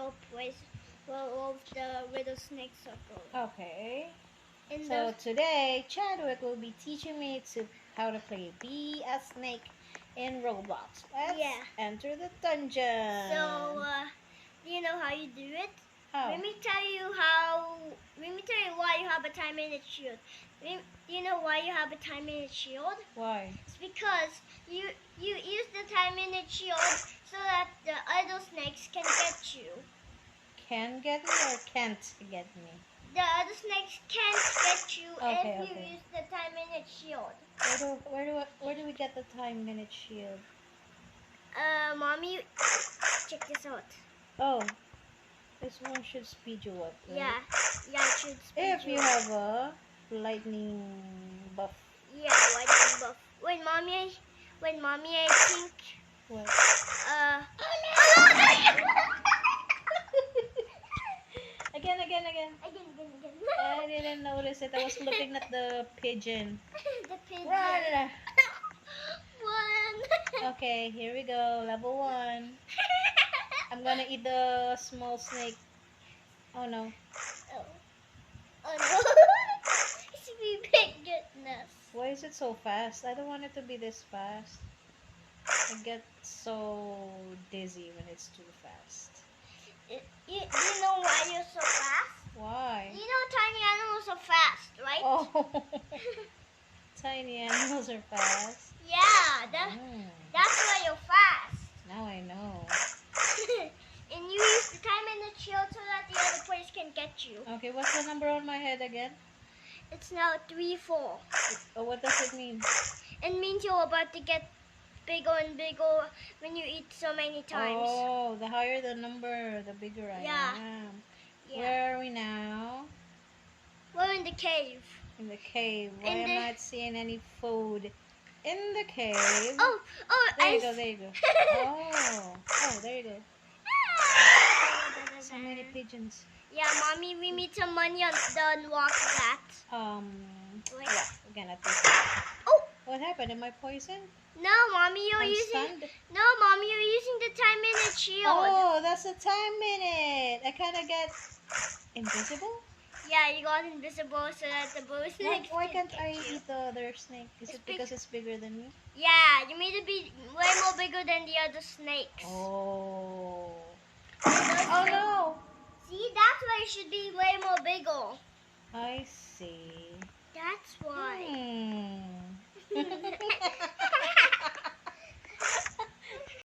your place of the little snake circle. Okay. And So today, Chadwick will be teaching me how to play Be a Snake in Roblox. Let's enter the dungeon. So, do you know how you do it? How? Let me tell you why you have a time-minute shield. Do you know why you have a time-minute shield? Why? It's because you use the time-minute shield so that the other snakes can get you. Can get me or can't get me? The other snakes can't get you if you use the time-minute shield. Where do we get the time-minute shield? Mommy, check this out. Oh, this one should speed you up, right? Yeah, it should speed if you have a lightning buff. Yeah, lightning buff. When mommy, I think. What? Oh no! Again. Again. I didn't notice it. I was looking at the pigeon. The pigeon. Run! One. Okay, here we go. Level 1. I'm gonna eat the small snake. Oh no. Oh no. It's a big goodness. Why is it so fast? I don't want it to be this fast. I get so dizzy when it's too fast. You know why you're so fast? Why? You know tiny animals are fast, right? Oh, tiny animals are fast. Yeah, that's why you're fast. Now I know. And you use the time-minute shield so that the other players can get you. Okay, what's the number on my head again? It's now 3-4. Oh, what does it mean? It means you're about to get bigger and bigger when you eat so many times. Oh, the higher the number, the bigger I am. Yeah. Where are we now? We're in the cave. In the cave. Why am I not seeing any food? In the cave. Oh, there you go. Oh, there you go. So many pigeons. Yeah, Mommy, we need some money on the unlock that. Yeah, we're gonna take it. Oh! What happened? Am I poisoned? No, Mommy, you're using the time-minute shield. Oh, that's a time minute. I kind of get invisible. Yeah, you got invisible so that the bow snakes. Why can't I eat the other snake? Is it because it's bigger than me? Yeah, you made it be way more bigger than the other snakes. Oh. Oh no! See, that's why it should be way more bigger. I see. That's why.